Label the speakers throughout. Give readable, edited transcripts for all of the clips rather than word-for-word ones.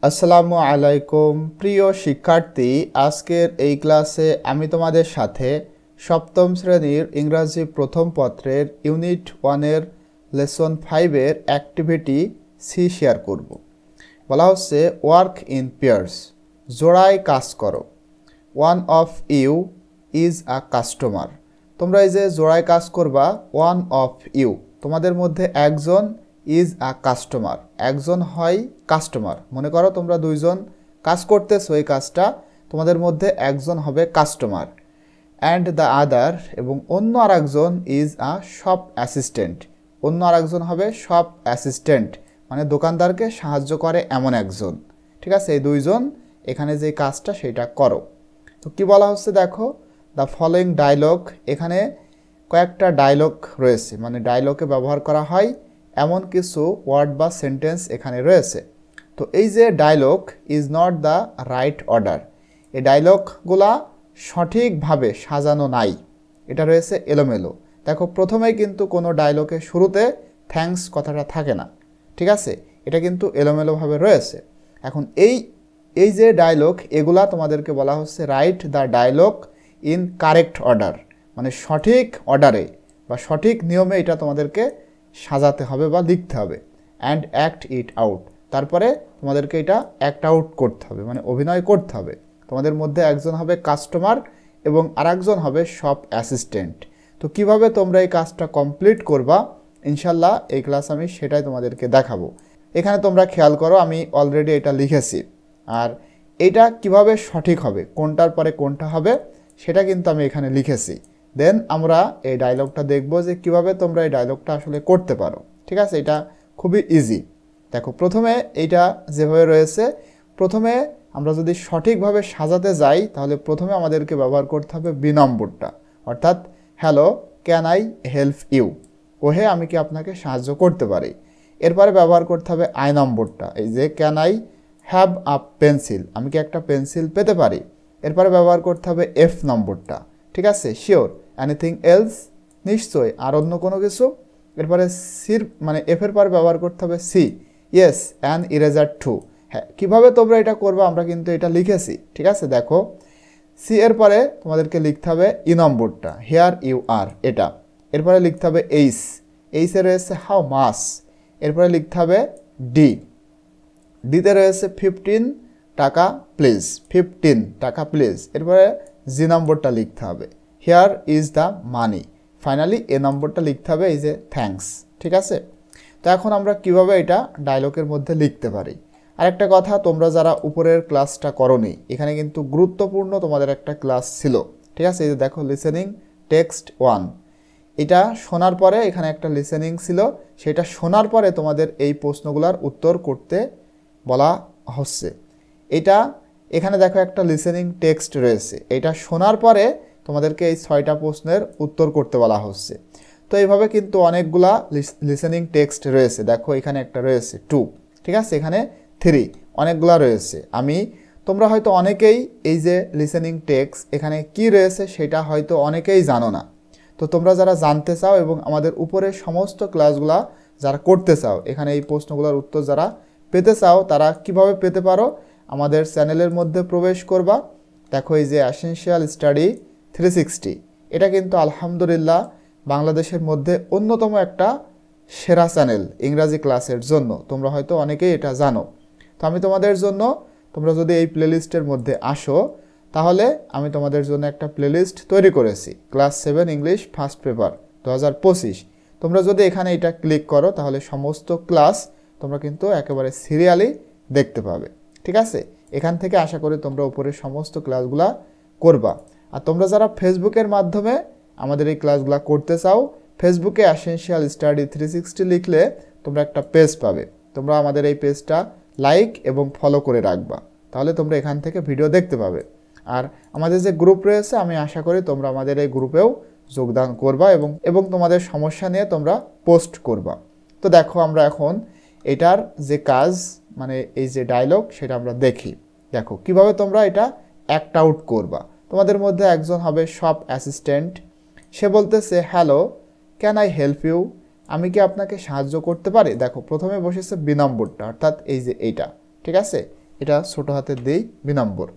Speaker 1: আসসালামু আলাইকুম প্রিয় শিক্ষার্থী, আজকের এই ক্লাসে আমি তোমাদের সাথে সপ্তম শ্রেণীর ইংরাজি প্রথম পত্রের ইউনিট 1-এর লেসন 5-এর অ্যাক্টিভিটি সি শেয়ার করব। বলা হচ্ছে ওয়ার্ক ইন পেয়ার্স, জোড়ায় কাজ করো। One of you is a customer. তোমরা এই যে জোড়ায় কাজ করবা, ওয়ান অফ ইউ তোমাদের মধ্যে একজন, ইজ আ কাস্টমার একজন হয় কাস্টমার। মনে করো তোমরা দুইজন কাজ করতেছো, এই কাজটা তোমাদের মধ্যে একজন হবে কাস্টমার। অ্যান্ড দ্য আদার এবং অন্য আর একজন ইজ আ শপ অ্যাসিস্ট্যান্ট। অন্য আর একজন হবে শপ অ্যাসিস্ট্যান্ট, মানে দোকানদারকে সাহায্য করে এমন একজন। ঠিক আছে, এই দুইজন এখানে যে কাজটা সেটা করো। তো কি বলা হচ্ছে দেখো, দ্য ফলোয়িং ডায়লগ, এখানে কয়েকটা ডায়লগ রয়েছে, মানে ডায়লগে ব্যবহার করা হয় এমন কিছু ওয়ার্ড বা সেন্টেন্স এখানে রয়েছে। তো এই যে dialogue is not the right order, এই ডায়লগগুলা সঠিকভাবে সাজানো নাই, এটা রয়েছে এলোমেলো। দেখো প্রথমেই কিন্তু কোনো ডায়লগের শুরুতে থ্যাঙ্কস কথাটা থাকে না, ঠিক আছে, এটা কিন্তু এলোমেলোভাবে রয়েছে। এখন এই যে ডায়লগ, এগুলা তোমাদেরকে বলা হচ্ছে write the dialogue in correct order, মানে সঠিক অর্ডারে বা সঠিক নিয়মে এটা তোমাদেরকে সাজাতে হবে বা লিখতে হবে। অ্যান্ড অ্যাক্ট ইট আউট, তারপরে তোমাদেরকে এটা অ্যাক্ট আউট করতে হবে, মানে অভিনয় করতে হবে। তোমাদের মধ্যে একজন হবে কাস্টমার এবং আরেকজন হবে শপ অ্যাসিস্ট্যান্ট। তো কিভাবে তোমরা এই কাজটা কমপ্লিট করবা, ইনশাল্লাহ এই ক্লাস আমি সেটাই তোমাদেরকে দেখাবো। এখানে তোমরা খেয়াল করো, আমি অলরেডি এটা লিখেছি, আর এটা কিভাবে সঠিক হবে, কোনটার পরে কোনটা হবে সেটা কিন্তু আমি এখানে লিখেছি। দেন আমরা এই ডায়লগটা দেখব যে কিভাবে তোমরা এই ডায়লগটা আসলে করতে পারো। ঠিক আছে, এটা খুবই ইজি। দেখো প্রথমে এইটা যেভাবে রয়েছে, প্রথমে আমরা যদি সঠিকভাবে সাজাতে যাই তাহলে প্রথমে আমাদেরকে ব্যবহার করতে হবে বি নম্বরটা, অর্থাৎ hello can I help you, ওহে আমি কি আপনাকে সাহায্য করতে পারি। এরপরে ব্যবহার করতে হবে আই নম্বরটা, এই যে can I have a pencil, আমি কি একটা পেন্সিল পেতে পারি। এরপরে ব্যবহার করতে হবে এফ নম্বরটা, ঠিক আছে, শিওর, এনিথিং এলস, নিশ্চয়ই, আর অন্য কোনো কিছু। এরপরে সির মানে এফের পর ব্যবহার করতে হবে C, yes an eraser too. হ্যাঁ, কীভাবে তোমরা এটা করবে আমরা কিন্তু এটা লিখেছি, ঠিক আছে। দেখো সি এর পরে তোমাদেরকে লিখতে হবে ই নম্বরটা, হেয়ার ইউ আর, এটা। এরপরে লিখতে হবে এইস, এইসে রয়েছে হাউ মাস। এরপরে লিখতে হবে ডি, ডিতে রয়েছে 15 টাকা প্লিজ, 15 টাকা প্লিজ। এরপরে জি নম্বরটা লিখতে হবে, here is the money. Finally এ নম্বরটা লিখতে হবে, এই যে থ্যাঙ্কস। ঠিক আছে, তো এখন আমরা কিভাবে এটা ডায়লগের মধ্যে লিখতে পারি। আরেকটা কথা, তোমরা যারা উপরের ক্লাসটা করোনি, এখানে কিন্তু গুরুত্বপূর্ণ তোমাদের একটা ক্লাস ছিল। ঠিক আছে, এই যে দেখো লিসেনিং টেক্সট 1, এটা শোনার পরে এখানে একটা লিসেনিং ছিল, সেটা শোনার পরে তোমাদের এই প্রশ্নগুলোর উত্তর করতে বলা হচ্ছে। এটা এখানে দেখো একটা লিসেনিং টেক্সট রয়েছে, এটা শোনার পরে তোমাদেরকে এই 6টা প্রশ্নের উত্তর করতে বলা হচ্ছে। তো এইভাবে কিন্তু অনেকগুলা লিসেনিং টেক্সট রয়েছে। দেখো এখানে একটা রয়েছে 2, ঠিক আছে, এখানে 3, অনেকগুলা রয়েছে। তোমরা হয়তো অনেকেই এই যে লিসেনিং টেক্সট এখানে কি রয়েছে সেটা হয়তো অনেকেই জানো না। তো তোমরা যারা জানতে চাও এবং আমাদের উপরের সমস্ত ক্লাসগুলা যারা করতে চাও, এখানে এই প্রশ্নগুলোর উত্তর যারা পেতে চাও, তারা কিভাবে পেতে পারো, আমাদের চ্যানেলের মধ্যে প্রবেশ করবা। দেখো এই যে এসেনশিয়াল স্টাডি 360, এটা কিন্তু আলহামদুলিল্লাহ বাংলাদেশের মধ্যে অন্যতম একটা সেরা চ্যানেল ইংরাজি ক্লাসের জন্য। তোমরা হয়তো অনেকেই এটা জানো। তো আমি তোমাদের জন্য, তোমরা যদি এই প্লেলিস্টের মধ্যে আসো তাহলে আমি তোমাদের জন্য একটা প্লেলিস্ট তৈরি করেছি, ক্লাস 7 ইংলিশ ফার্স্ট পেপার 2025। তোমরা যদি এখানে এটা ক্লিক করো তাহলে সমস্ত ক্লাস তোমরা কিন্তু একেবারে সিরিয়ালি দেখতে পাবে। ঠিক আছে, এখান থেকে আশা করি তোমরা উপরের সমস্ত ক্লাসগুলা করবা। আর তোমরা যারা ফেসবুকের মাধ্যমে আমাদের এই ক্লাসগুলা করতে চাও, ফেসবুকে এসেনশিয়াল স্টাডি 360 লিখলে তোমরা একটা পেজ পাবে। তোমরা আমাদের এই পেজটা লাইক এবং ফলো করে রাখবা, তাহলে তোমরা এখান থেকে ভিডিও দেখতে পাবে। আর আমাদের যে গ্রুপ রয়েছে, আমি আশা করি তোমরা আমাদের এই গ্রুপেও যোগদান করবা এবং তোমাদের সমস্যা নিয়ে তোমরা পোস্ট করবা। তো দেখো আমরা এখন এটার যে কাজ, মানে এই যে ডায়লগ, সেটা আমরা দেখি। দেখো কিভাবে তোমরা এটা অ্যাক্ট আউট করবা। তোমাদের মধ্যে একজন হবে শপ অ্যাসিস্ট্যান্ট, সে বলতেছে hello can I help you, আমি কি আপনাকে সাহায্য করতে পারি। দেখো প্রথমে বসেছে বি নম্বরটা, অর্থাৎ এই যে এইটা, ঠিক আছে, এটা ছোট হাতে দিই 2 নম্বর।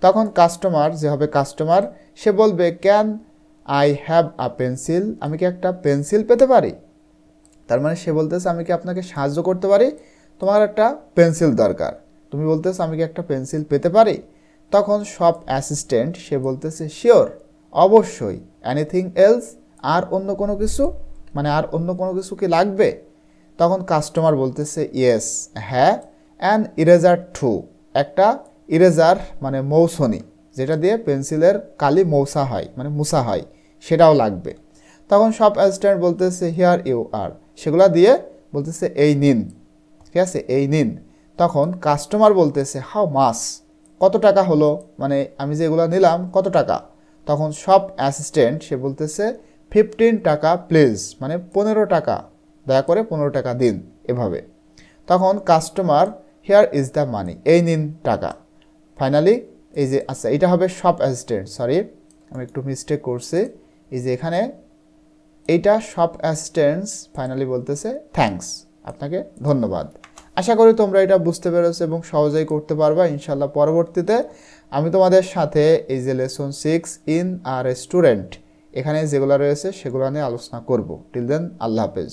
Speaker 1: তখন কাস্টমার যে হবে কাস্টমার সে বলবে can I have a pencil, আমি কি একটা পেন্সিল পেতে পারি? তার মানে সে বলতেছে আমি কি আপনাকে সাহায্য করতে পারি, তোমার একটা পেন্সিল দরকার, তুমি বলতেছো আমি কি একটা পেন্সিল পেতে পারি? তখন শপ অ্যাসিস্ট্যান্ট সে বলতেছে শিওর, অবশ্যই, এনিথিং এলস, আর অন্য কোনো কিছু, মানে আর অন্য কোনো কিছু কি লাগবে? তখন কাস্টমার বলতেছে ইয়েস, হ্যাঁ, অ্যান ইরেজার টু, একটা ইরেজার মানে মৌসনি, যেটা দিয়ে পেন্সিলের কালি মৌসা হয় মানে মুসা হয়, সেটাও লাগবে। তখন শপ অ্যাসিস্ট্যান্ট বলতেছে হিয়ার ইউ আর, সেগুলা দিয়ে বলতেছে এই নিন, ঠিক আছে, এই নিন। তখন কাস্টমার বলতেছে হাউ মাস, কত টাকা হলো, মানে আমি যে এগুলো নিলাম কত টাকা? তখন শপ অ্যাসিস্ট্যান্ট সে বলতেছে 15 টাকা প্লিজ, মানে 15 টাকা, দয়া করে 15 টাকা দিন, এভাবে। তখন কাস্টমার হিয়ার ইজ দ্য মানি, এই নিন টাকা। ফাইনালি এই যে, আচ্ছা এটা হবে শপ অ্যাসিস্ট্যান্ট, সরি আমি একটু মিস্টেক করছি, এই যে এখানে এইটা শপ অ্যাসিস্ট্যান্টস ফাইনালি বলতেছে থ্যাঙ্কস, আপনাকে ধন্যবাদ। আশা করি তোমরা এটা বুঝতে পেরেছো এবং সহজেই করতে পারবা ইনশাল্লাহ। পরবর্তীতে আমি তোমাদের সাথে এই যে লেসন 6 ইন আ রেস্টুরেন্ট, এখানে যেগুলো রয়েছে সেগুলো নিয়ে আলোচনা করব। টিল দেন আল্লাহ হাফেজ।